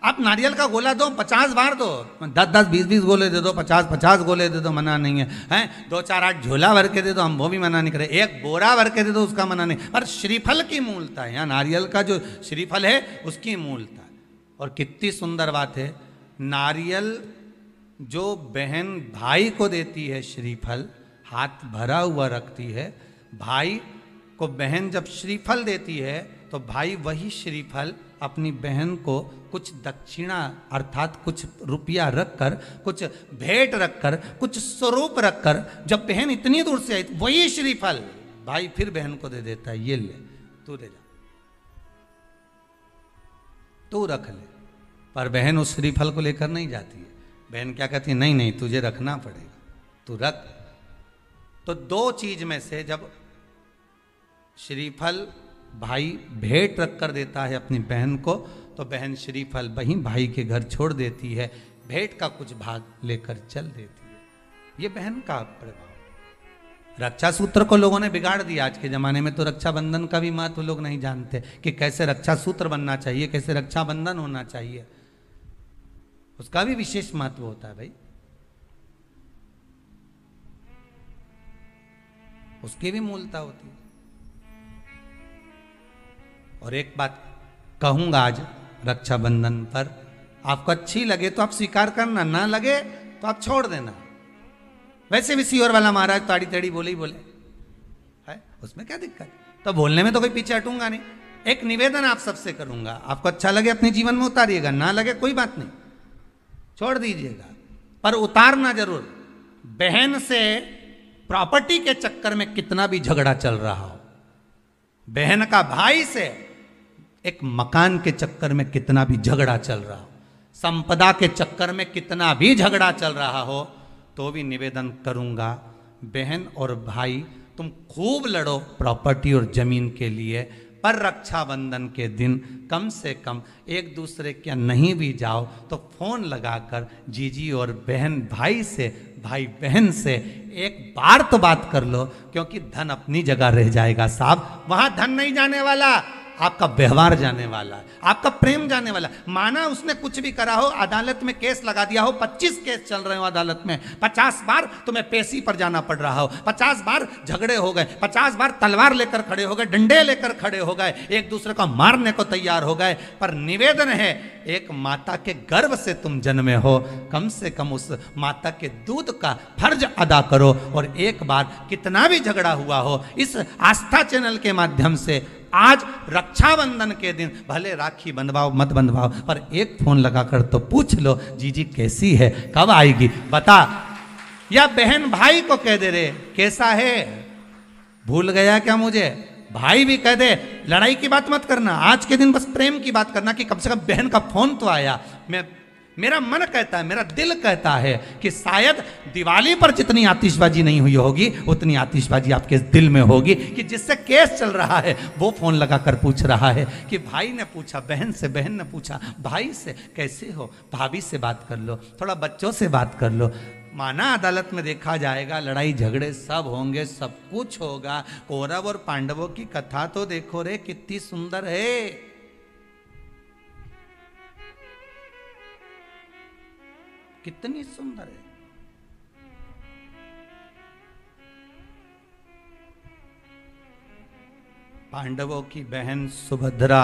आप नारियल का गोला दो 50 बार दो, 10-10, 20-20 गोले दे दो, 50-50 गोले दे दो, मना नहीं है, हैं 2-4-8 झोला भर के दे दो, हम वो भी मना नहीं करे, एक बोरा भर के दे दो, उसका मना नहीं। पर श्रीफल की मूलता है, यहाँ नारियल का जो श्रीफल है उसकी मूलता है। और कितनी सुंदर बात है, नारियल जो बहन भाई को देती है श्रीफल, हाथ भरा हुआ रखती है, भाई को बहन जब श्रीफल देती है तो भाई वही श्रीफल अपनी बहन को कुछ दक्षिणा अर्थात कुछ रुपया रखकर, कुछ भेंट रखकर, कुछ स्वरूप रखकर, जब बहन इतनी दूर से आई वही श्रीफल भाई फिर बहन को दे देता है, ये ले तू ले जा, तू रख ले। पर बहन उस श्रीफल को लेकर नहीं जाती है, बहन क्या कहती है, नहीं नहीं तुझे रखना पड़ेगा, तू रख। तो दो चीज में से जब श्रीफल भाई भेंट रख कर देता है अपनी बहन को, तो बहन श्रीफल वहीं भाई के घर छोड़ देती है, भेंट का कुछ भाग लेकर चल देती है। ये बहन का प्रभाव। रक्षा सूत्र को लोगों ने बिगाड़ दिया आज के जमाने में, तो रक्षाबंधन का भी महत्व लोग नहीं जानते कि कैसे रक्षा सूत्र बनना चाहिए, कैसे रक्षाबंधन होना चाहिए, उसका भी विशेष महत्व होता है भाई, उसकी भी मूलता होती है। और एक बात कहूंगा आज रक्षाबंधन पर, आपको अच्छी लगे तो आप स्वीकार करना, ना लगे तो आप छोड़ देना। वैसे भी सीहोर वाला महाराज ताड़ी तेड़ी बोले ही बोले है, उसमें क्या दिक्कत, तो बोलने में तो कोई पीछे हटूंगा नहीं। एक निवेदन आप सबसे करूंगा, आपको अच्छा लगे अपने जीवन में उतारिएगा, ना लगे कोई बात नहीं, छोड़ दीजिएगा, पर उतारना जरूर। बहन से प्रॉपर्टी के चक्कर में कितना भी झगड़ा चल रहा हो, बहन का भाई से एक मकान के चक्कर में कितना भी झगड़ा चल रहा हो, संपदा के चक्कर में कितना भी झगड़ा चल रहा हो, तो भी निवेदन करूंगा, बहन और भाई तुम खूब लड़ो प्रॉपर्टी और जमीन के लिए, पर रक्षाबंधन के दिन कम से कम एक दूसरे के नहीं भी जाओ तो फोन लगाकर जीजी और बहन भाई से, भाई बहन से एक बार तो बात कर लो, क्योंकि धन अपनी जगह रह जाएगा साहब, वहां धन नहीं जाने वाला, आपका व्यवहार जाने वाला है, आपका प्रेम जाने वाला। माना उसने कुछ भी करा हो, अदालत में केस लगा दिया हो, 25 केस चल रहे हो अदालत में, 50 बार तुम्हें पेशी पर जाना पड़ रहा हो, 50 बार झगड़े हो गए, 50 बार तलवार लेकर खड़े हो गए, डंडे लेकर खड़े हो गए, एक दूसरे को मारने को तैयार हो गए, पर निवेदन है एक माता के गर्भ से तुम जन्मे हो, कम से कम उस माता के दूध का फर्ज अदा करो। और एक बार कितना भी झगड़ा हुआ हो, इस आस्था चैनल के माध्यम से आज रक्षाबंधन के दिन भले राखी बंधवाओ मत बंधवाओ, पर एक फोन लगाकर तो पूछ लो जीजी कैसी है, कब आएगी बता, या बहन भाई को कह दे रे कैसा है, भूल गया क्या मुझे, भाई भी कह दे, लड़ाई की बात मत करना, आज के दिन बस प्रेम की बात करना कि कम से कम बहन का फोन तो आया। मेरा मन कहता है, मेरा दिल कहता है कि शायद दिवाली पर जितनी आतिशबाजी नहीं हुई होगी उतनी आतिशबाजी आपके दिल में होगी, कि जिससे केस चल रहा है वो फोन लगाकर पूछ रहा है कि भाई ने पूछा बहन से, बहन ने पूछा भाई से कैसे हो, भाभी से बात कर लो, थोड़ा बच्चों से बात कर लो। माना अदालत में देखा जाएगा, लड़ाई झगड़े सब होंगे, सब कुछ होगा, कौरव और पांडवों की कथा तो देखो रे कितनी सुंदर है, कितनी सुंदर है। पांडवों की बहन सुभद्रा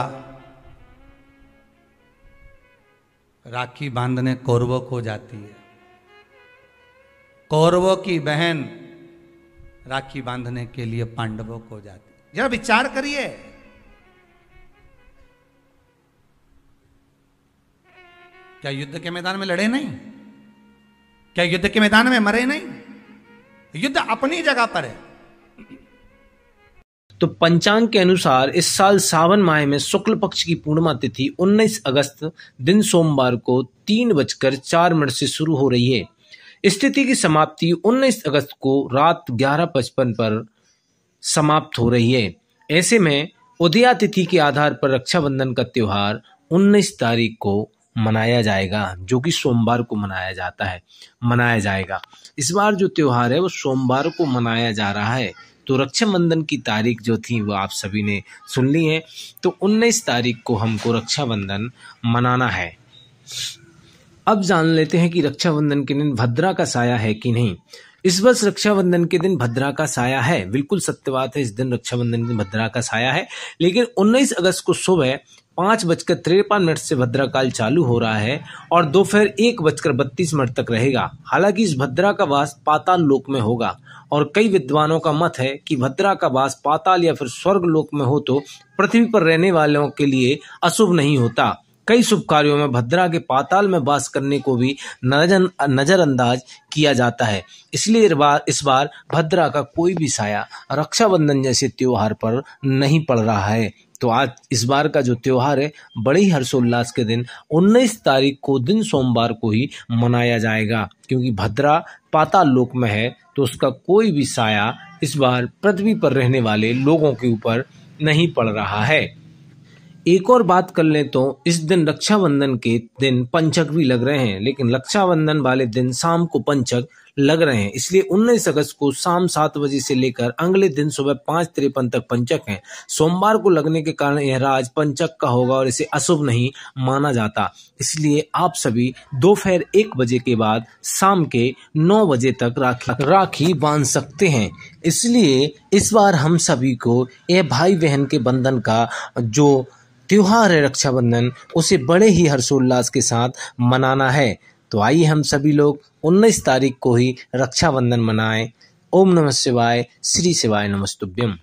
राखी बांधने कौरवों को जाती है, कौरवों की बहन राखी बांधने के लिए पांडवों को जाती है। जरा विचार करिए, क्या युद्ध के मैदान में लड़े नहीं, क्या युद्ध के मैदान में मरे नहीं, युद्ध अपनी जगह पर है। तो पंचांग के अनुसार इस साल सावन माह में शुक्ल पक्ष की पूर्णिमा तिथि 19 अगस्त दिन सोमवार को 3:04 से शुरू हो रही है। इस तिथि की समाप्ति 19 अगस्त को रात 11:55 पर समाप्त हो रही है। ऐसे में उदया तिथि के आधार पर रक्षाबंधन का त्योहार 19 तारीख को मनाया जाएगा, जो कि सोमवार को मनाया जाएगा। इस बार जो त्योहार है वो सोमवार को मनाया जा रहा है। तो रक्षाबंधन की तारीख जो थी वो आप सभी ने सुन ली है। तो 19 तारीख को हमको रक्षाबंधन मनाना है। अब जान लेते हैं कि रक्षाबंधन के दिन भद्रा का साया है कि नहीं। इस वर्ष रक्षाबंधन के दिन भद्रा का साया है, बिल्कुल सत्य बात है। इस दिन रक्षाबंधन के दिन भद्रा का साया है, लेकिन 19 अगस्त को सुबह 5:53 से भद्रा काल चालू हो रहा है और दोपहर 1:32 तक रहेगा। हालांकि इस भद्रा का वास पाताल लोक में होगा और कई विद्वानों का मत है कि भद्रा का वास पाताल या फिर स्वर्ग लोक में हो तो पृथ्वी पर रहने वालों के लिए अशुभ नहीं होता। कई शुभ कार्यों में भद्रा के पाताल में वास करने को भी नजरअंदाज किया जाता है। इसलिए इस बार भद्रा का कोई भी साया रक्षाबंधन जैसे त्योहार पर नहीं पड़ रहा है। तो आज इस बार का जो त्योहार है बड़े ही हर्षोल्लास के दिन 19 तारीख को दिन सोमवार को ही मनाया जाएगा, क्योंकि भद्रा पाताल लोक में है तो उसका कोई भी साया इस बार पृथ्वी पर रहने वाले लोगों के ऊपर नहीं पड़ रहा है। एक और बात कर लें तो इस दिन रक्षाबंधन के दिन पंचक भी लग रहे हैं, लेकिन रक्षाबंधन वाले दिन शाम को पंचक लग रहे हैं। इसलिए 19 अगस्त को शाम 7 बजे से लेकर अगले दिन सुबह 5:53 तक पंचक है। सोमवार को लगने के कारण यह राज पंचक का होगा और इसे अशुभ नहीं माना जाता। इसलिए आप सभी दोपहर 1 बजे के बाद शाम के 9 बजे तक राखी बांध सकते हैं। इसलिए इस बार हम सभी को यह भाई बहन के बंधन का जो त्योहार है रक्षाबंधन, उसे बड़े ही हर्षोल्लास के साथ मनाना है। तो आइए हम सभी लोग 19 तारीख को ही रक्षाबंधन मनाएं। ओम नमः शिवाय, श्री शिवाय नमस्तुभ्यम।